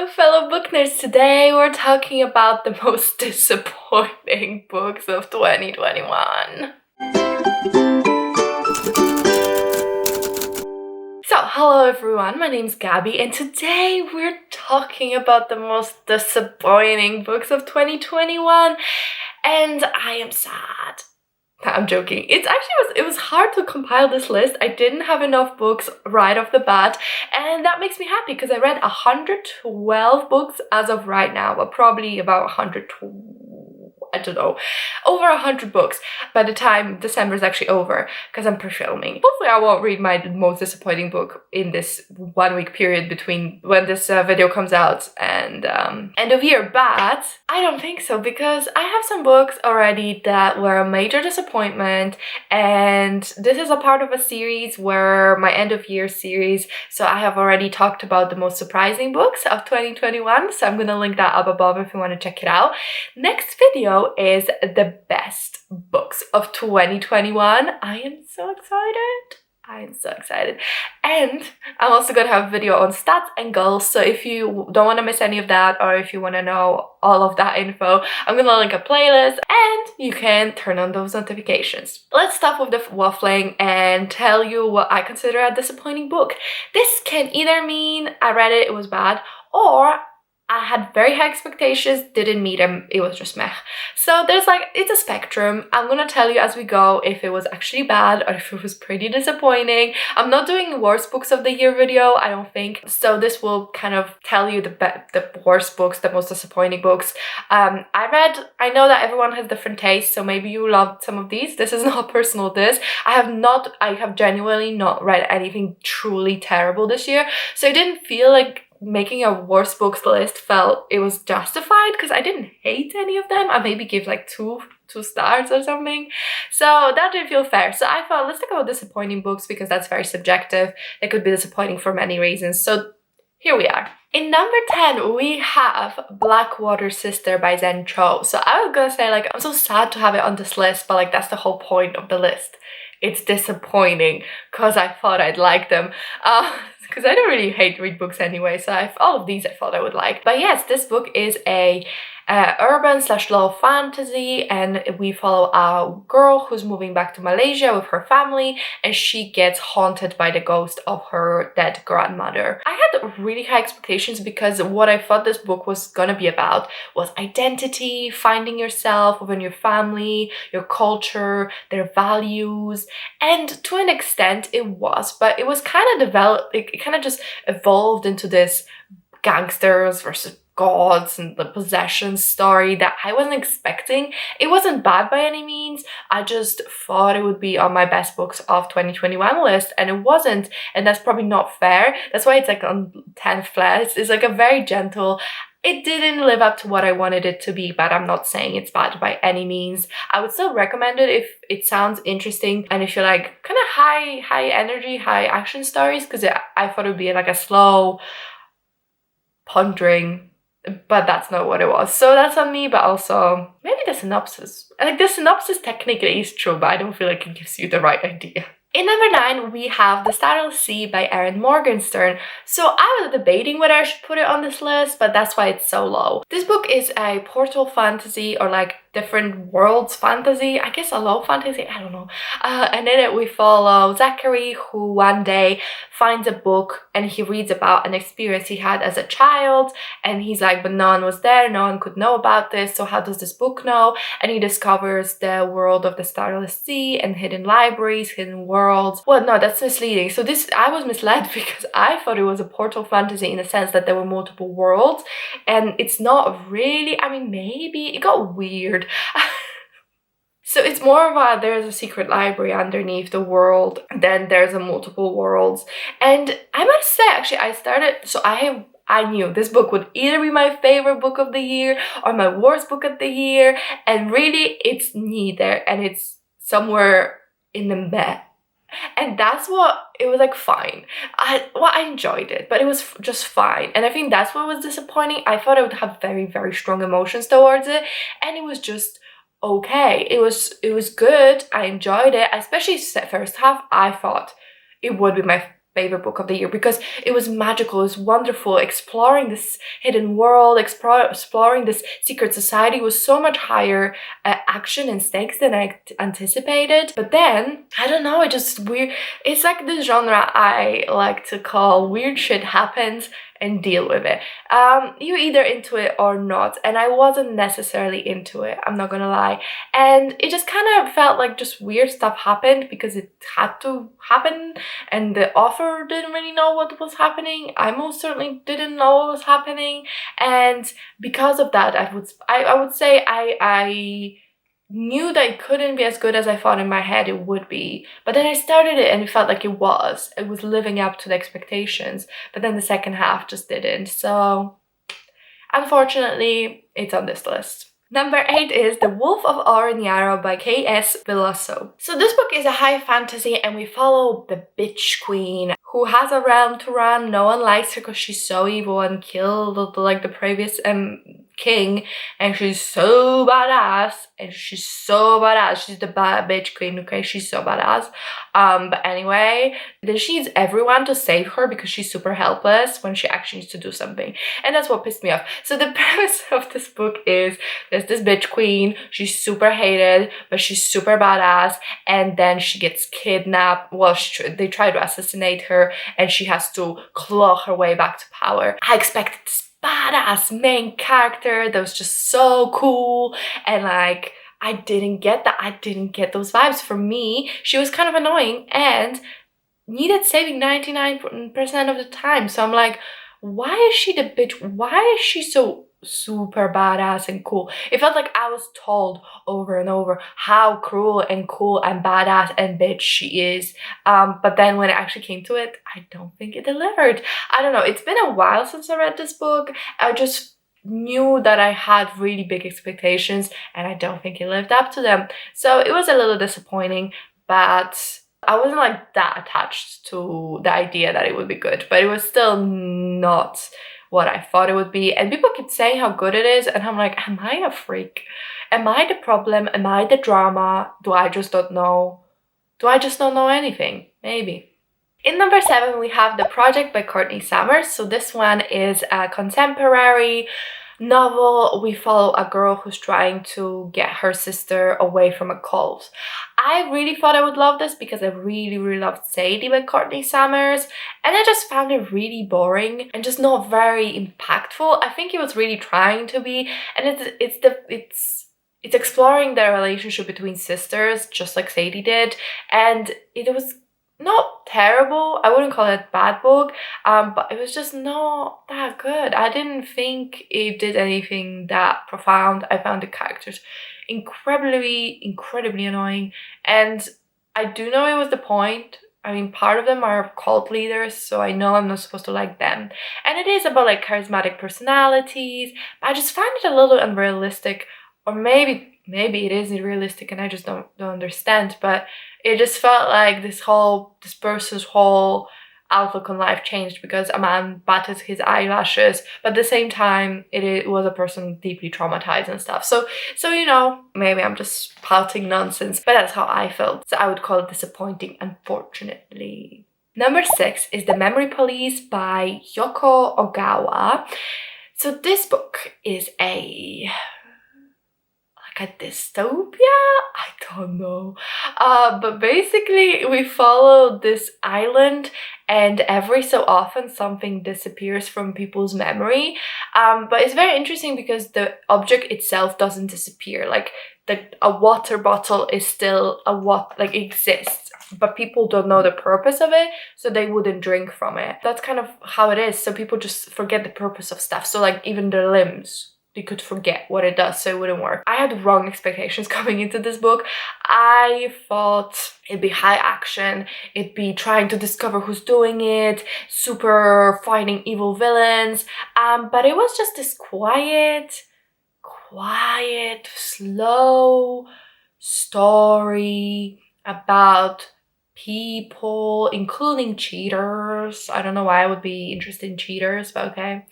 Hello, fellow book nerds. Today we're talking about the most disappointing books of 2021. So, hello everyone, my name's Gabi, and today we're talking about the most disappointing books of 2021, and I am sad. No, I'm joking. It was hard to compile this list. I didn't have enough books right off the bat, and that makes me happy because I read 112 books as of right now, but probably about 120. I don't know, over 100 books by the time December is actually over, because I'm pre-filming. Hopefully I won't read my most disappointing book in this 1 week period between when this video comes out and end of year, but I don't think so, because I have some books already that were a major disappointment, and this is a part of a series where my end of year series, so I have already talked about the most surprising books of 2021, so I'm gonna link that up above if you want to check it out. Next video is the best books of 2021. I am so excited. And I'm also gonna have a video on stats and goals, so if you don't want to miss any of that, or if you want to know all of that info, I'm gonna link a playlist and you can turn on those notifications. Let's start with the waffling and tell you what I consider a disappointing book. This can either mean I read it was bad, or I had very high expectations, didn't meet them, it was just meh. So it's a spectrum. I'm gonna tell you as we go if it was actually bad or if it was pretty disappointing. I'm not doing worst books of the year video, I don't think. So this will kind of tell you the worst books, the most disappointing books. I know that everyone has different tastes, so maybe you loved some of these. This is not personal diss. I have genuinely not read anything truly terrible this year. So I didn't feel like making a worst books list felt it was justified, because I didn't hate any of them. I maybe give like two stars or something, so that didn't feel fair. So I thought, let's talk about disappointing books, because that's very subjective. They could be disappointing for many reasons. So here we are. In number 10, we have Blackwater Sister by Zen Cho. So I was gonna say, like, I'm so sad to have it on this list, but like that's the whole point of the list. It's disappointing because I thought I'd like them. Because I don't really hate to read books anyway, so all of these I thought I would like. But yes, this book is a urban/low fantasy, and we follow a girl who's moving back to Malaysia with her family, and she gets haunted by the ghost of her dead grandmother. I had really high expectations, because what I thought this book was gonna be about was identity, finding yourself within your family, your culture, their values, and to an extent it was, but it was kind of developed, it kind of just evolved into this gangsters versus gods and the possession story that I wasn't expecting. It wasn't bad by any means. I just thought it would be on my best books of 2021 list, and it wasn't, and that's probably not fair. That's why it's like on 10th place. It's like a very gentle. It didn't live up to what I wanted it to be, but I'm not saying it's bad by any means. I would still recommend it if it sounds interesting and if you like kind of high energy, high action stories, because I thought it would be like a slow pondering, but that's not what it was. So that's on me, but also maybe the synopsis. Like, the synopsis technically is true, but I don't feel like it gives you the right idea. In number 9, we have The Starless by Erin Morgenstern. So I was debating whether I should put it on this list, but that's why it's so low. This book is a portal fantasy, or like different worlds fantasy, I guess a low fantasy, I don't know. And in it we follow Zachary, who one day finds a book and he reads about an experience he had as a child, and he's like, but no one was there, no one could know about this, so how does this book know? And he discovers the world of the Starless Sea and hidden libraries, hidden worlds. Well, no, that's misleading. So I was misled because I thought it was a portal fantasy in the sense that there were multiple worlds, and it's not really. I mean, maybe it got weird. So it's more of a, there's a secret library underneath the world, then there's a multiple worlds. And I must say, actually, I knew this book would either be my favorite book of the year or my worst book of the year, and really it's neither, and it's somewhere in the meh. And that's what it was like. Fine, I enjoyed it, but it was just fine. And I think that's what was disappointing. I thought I would have very, very strong emotions towards it, and it was just okay. It was good. I enjoyed it, especially the first half. I thought it would be my favorite book of the year because it was magical, it was wonderful, exploring this hidden world, exploring this secret society was so much higher action and stakes than I anticipated. But then, I don't know, it just weird. It's like the genre I like to call weird shit happens and deal with it. You're either into it or not, and I wasn't necessarily into it, I'm not gonna lie. And it just kind of felt like just weird stuff happened because it had to happen, and the author didn't really know what was happening. I most certainly didn't know what was happening, and because of that, I would say I knew that it couldn't be as good as I thought in my head it would be. But then I started it and it felt like it was living up to the expectations, but then the second half just didn't. So unfortunately, it's on this list. Number 8 is The Wolf of Oren-Yaro by K.S. Villoso. So this book is a high fantasy and we follow the bitch queen who has a realm to run. No one likes her because she's so evil and killed the previous king, and she's so badass, she's the bad bitch queen, okay? She's so badass. But anyway, then she needs everyone to save her because she's super helpless when she actually needs to do something, and that's what pissed me off. So the premise of this book is there's this bitch queen, she's super hated, but she's super badass, and then she gets kidnapped. Well, they try to assassinate her, and she has to claw her way back to power. I expected this badass main character that was just so cool, and like I didn't get that. I didn't get those vibes. For me, she was kind of annoying and needed saving 99% of the time. So I'm like, why is she the bitch? Why is she so super badass and cool? It felt like I was told over and over how cruel and cool and badass and bitch she is. But then when it actually came to it, I don't think it delivered. I don't know. It's been a while since I read this book. I just knew that I had really big expectations and I don't think it lived up to them. So it was a little disappointing, but I wasn't like that attached to the idea that it would be good, but it was still not what I thought it would be. And people keep saying how good it is, and I'm like, am I a freak? Am I the problem? Am I the drama? Do I just not know? Do I just not know anything? Maybe. In number 7, we have The Project by Courtney Summers. So this one is a contemporary novel. We follow a girl who's trying to get her sister away from a cult. I really thought I would love this because I really loved Sadie by Courtney Summers, and I just found it really boring and just not very impactful. I think it was really trying to be, and it's exploring the relationship between sisters just like Sadie did, and it was not terrible. I wouldn't call it a bad book, but it was just not that good. I didn't think it did anything that profound. I found the characters incredibly annoying, and I do know it was the point. I mean, part of them are cult leaders, so I know I'm not supposed to like them, and it is about like charismatic personalities, but I just find it a little unrealistic, or maybe it is realistic and I just don't understand, but it just felt like this person's whole outlook on life changed because a man batted his eyelashes, but at the same time it was a person deeply traumatized and stuff. So you know, maybe I'm just spouting nonsense, but that's how I felt. So I would call it disappointing, unfortunately. Number 6 is The Memory Police by Yōko Ogawa. So this book is a dystopia? I don't know. But basically we follow this island, and every so often something disappears from people's memory. But it's very interesting because the object itself doesn't disappear. Like a water bottle is still exists, but people don't know the purpose of it, so they wouldn't drink from it. That's kind of how it is. So people just forget the purpose of stuff. So like even their limbs, you could forget what it does, so it wouldn't work. I had wrong expectations coming into this book. I thought it'd be high action, it'd be trying to discover who's doing it, super fighting evil villains, but it was just this quiet, slow story about people, including cheaters. I don't know why I would be interested in cheaters, but okay.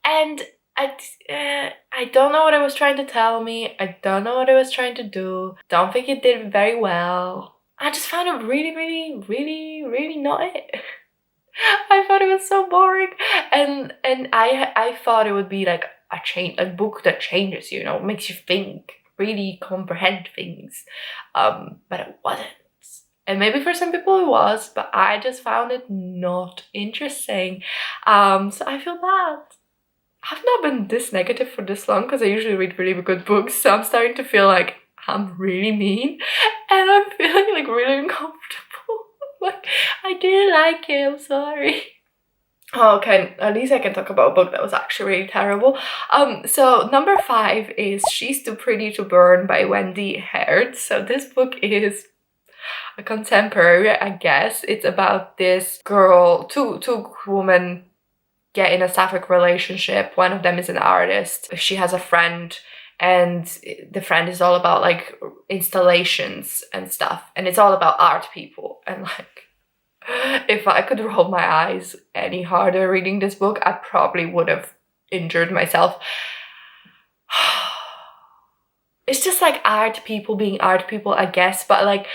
And I don't know what it was trying to tell me. I don't know what it was trying to do. Don't think it did very well. I just found it really not it. I thought it was so boring, and I thought it would be like a book that changes you, makes you think, really comprehend things, but it wasn't. And maybe for some people it was, but I just found it not interesting. So I feel bad. I've not been this negative for this long because I usually read really good books, so I'm starting to feel like I'm really mean, and I'm feeling like really uncomfortable. Like, I didn't like it, I'm sorry. Okay, at least I can talk about a book that was actually really terrible. So number 5 is She's Too Pretty to Burn by Wendy. So this book is a contemporary, I guess. It's about this girl, two women get in a sapphic relationship. One of them is an artist. She has a friend, and the friend is all about like installations and stuff, and it's all about art people. And like, if I could roll my eyes any harder reading this book, I probably would have injured myself. It's just like art people being art people, I guess, but like,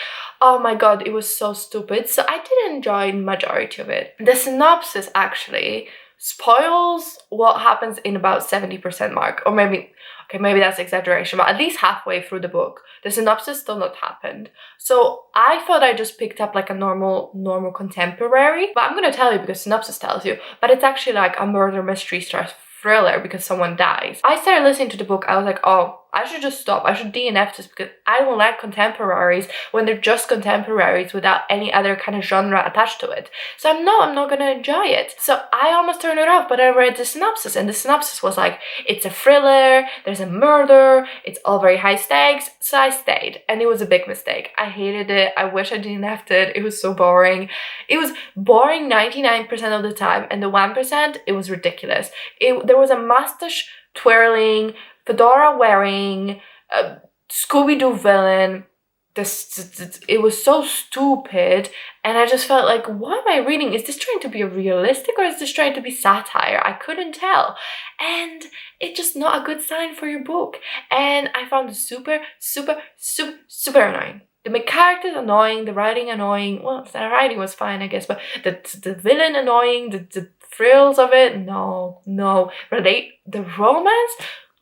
oh my god, it was so stupid. So I didn't enjoy the majority of it. The synopsis actually spoils what happens in about 70% mark, or maybe, okay, maybe that's exaggeration, but at least halfway through the book, the synopsis still not happened. So I thought I just picked up like a normal contemporary, but I'm gonna tell you because synopsis tells you, but it's actually like a murder mystery / thriller because someone dies. I started listening to the book, I was like, oh, I should just stop. I should DNF this because I don't like contemporaries when they're just contemporaries without any other kind of genre attached to it. So I'm not gonna enjoy it. So I almost turned it off, but I read the synopsis, and the synopsis was like, it's a thriller, there's a murder, it's all very high stakes, so I stayed. And it was a big mistake. I hated it. I wish I DNF'd it. It was so boring. It was boring 99% of the time, and the 1%, it was ridiculous. There was a mustache twirling, fedora wearing, Scooby-Doo villain. It was so stupid, and I just felt like, what am I reading? Is this trying to be realistic or is this trying to be satire? I couldn't tell, and it's just not a good sign for your book. And I found it super annoying. The main characters annoying, the writing annoying. Well, the writing was fine, I guess, but the villain annoying, the thrills of it, no. The romance.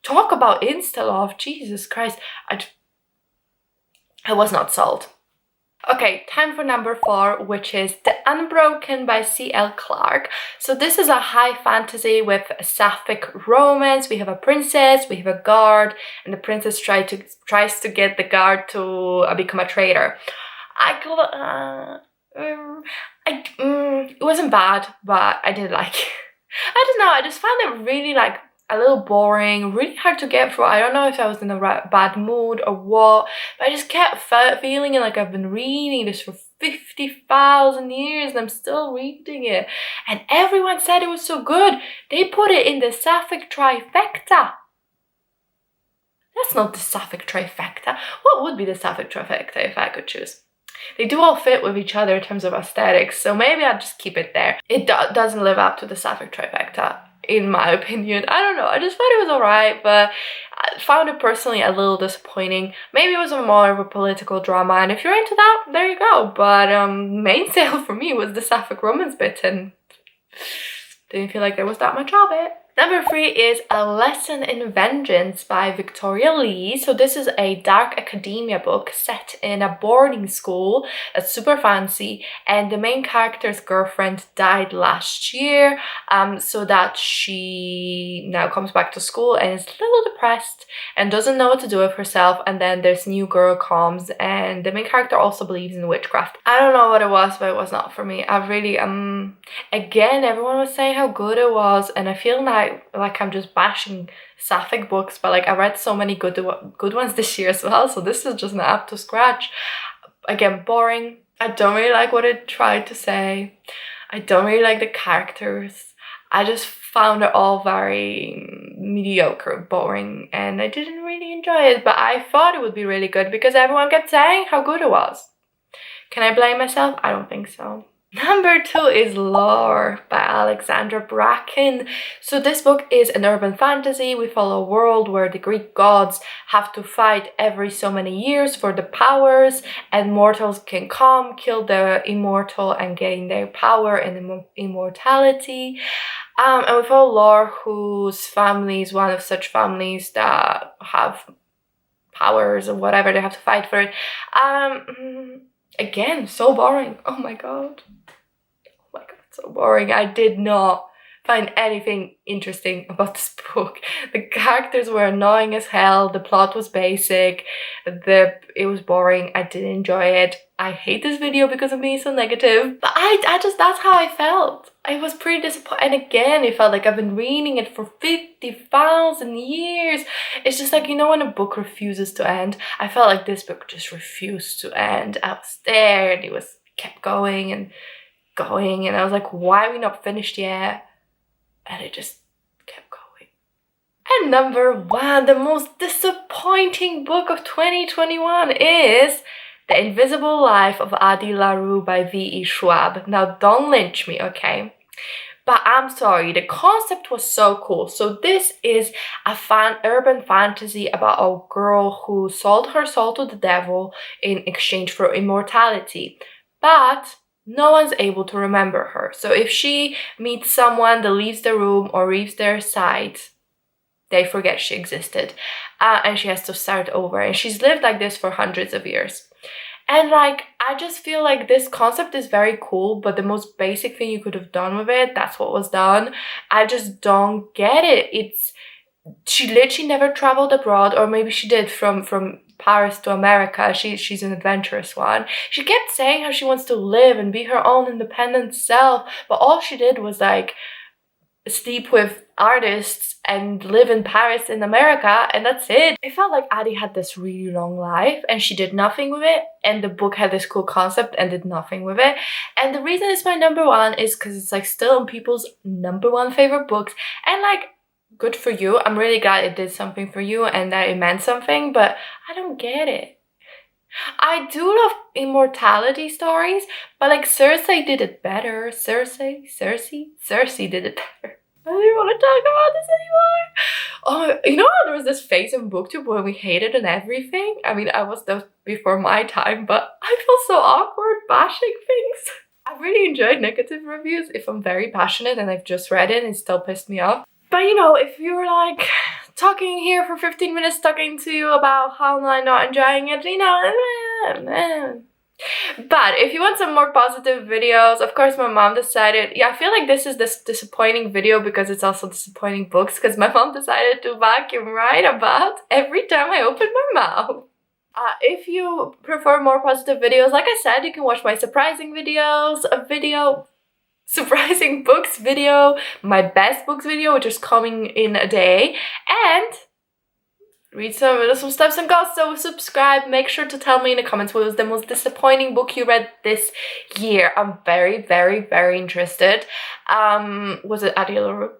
Talk about insta-love, Jesus Christ. I was not sold. Okay, time for number 4, which is The Unbroken by C.L. Clarke. So this is a high fantasy with a sapphic romance. We have a princess, we have a guard, and the princess tries to get the guard to become a traitor. It wasn't bad, but I didn't like it. I don't know, I just found it really like a little boring, really hard to get through. I don't know if I was in a bad mood or what, but I just kept feeling like I've been reading this for 50,000 years and I'm still reading it. And everyone said it was so good. They put it in the sapphic trifecta. That's not the sapphic trifecta. What would be the sapphic trifecta if I could choose? They do all fit with each other in terms of aesthetics, so maybe I'll just keep it there. It doesn't live up to the sapphic trifecta, in my opinion. I don't know, I just thought it was alright, but I found it personally a little disappointing. Maybe it was more of a political drama, and if you're into that, there you go. But main sale for me was the sapphic romance bit, and didn't feel like there was that much of it. Number 3 is A Lesson in Vengeance by Victoria Lee. So this is a dark academia book set in a boarding school that's super fancy, and the main character's girlfriend died last year, so that she now comes back to school and is a little depressed and doesn't know what to do with herself. And then this new girl comes, and the main character also believes in witchcraft. I don't know what it was, but it was not for me. I really again, everyone was saying how good it was, and I feel like I'm just bashing sapphic books, but like I read so many good ones this year as well, so this is just not up to scratch. Again, boring. I don't really like what it tried to say. I don't really like the characters. I just found it all very mediocre, boring, and I didn't really enjoy it, but I thought it would be really good because everyone kept saying how good it was. Can I blame myself? I don't think so. Number 2 is Lore by Alexandra Bracken. So this book is an urban fantasy. We follow a world where the Greek gods have to fight every so many years for the powers, and mortals can come, kill the immortal, and gain their power and immortality. And we follow Lore, whose family is one of such families that have powers or whatever. They have to fight for it. Again, so boring. Oh my god. Oh my god, so boring. I did not find anything interesting about this book. The characters were annoying as hell. The plot was basic. It was boring. I didn't enjoy it. I hate this video because of being so negative. But I just, that's how I felt. I was pretty disappointed. And again, it felt like I've been reading it for 50,000 years. It's just like, you know, when a book refuses to end. I felt like this book just refused to end. I was there and it kept going and going. And I was like, why are we not finished yet? And it just kept going. And number 1, the most disappointing book of 2021 is The Invisible Life of Addie LaRue by V.E. Schwab. Now, don't lynch me, okay? But I'm sorry, the concept was so cool. So this is a urban fantasy about a girl who sold her soul to the devil in exchange for immortality. But no one's able to remember her. So if she meets someone that leaves the room or leaves their side, they forget she existed. And she has to start over. And she's lived like this for hundreds of years. And like, I just feel like this concept is very cool, but the most basic thing you could have done with it, that's what was done. I just don't get it. She literally never traveled abroad, or maybe she did from Paris to America. She's an adventurous one. She kept saying how she wants to live and be her own independent self, but all she did was like sleep with artists and live in Paris in America, and that's it. It felt like Addie had this really long life and she did nothing with it, and the book had this cool concept and did nothing with it. And the reason it's my number 1 is because it's like still in people's number 1 favorite books, and like, good for you. I'm really glad it did something for you and that it meant something, but I don't get it. I do love immortality stories, but like Cersei did it better. Cersei did it better. I don't even want to talk about this anymore. Oh, you know how there was this phase in booktube when we hated on everything? I mean, that was before my time, but I feel so awkward bashing things. I really enjoyed negative reviews if I'm very passionate and I've just read it and it still pissed me off. But you know, if you're like talking here for 15 minutes talking to you about how I'm not enjoying it, you know. But if you want some more positive videos, of course my mom decided, I feel like this is this disappointing video because it's also disappointing books, because my mom decided to vacuum right about every time I open my mouth. If you prefer more positive videos, like I said, you can watch my surprising videos, surprising books video, my best books video, which is coming in a day, and read some steps and goals. So subscribe. Make sure to tell me in the comments what was the most disappointing book you read this year. I'm very, very, very interested. Was it Addie LaRue?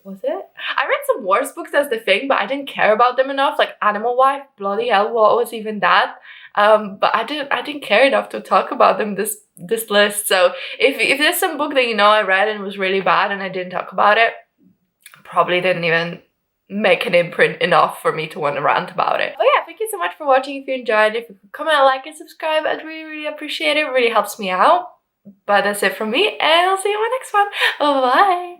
Was it? I read some worse books as the thing, but I didn't care about them enough. Like Animal Wife, bloody hell, what was even that? But I didn't care enough to talk about them this list. So if there's some book that you know I read and was really bad and I didn't talk about it, probably didn't even make an imprint enough for me to want to rant about it. But yeah, thank you so much for watching. If you enjoyed it, if you could comment, like, and subscribe, I'd really, really appreciate it. It really helps me out. But that's it from me, and I'll see you in my next one. Bye-bye.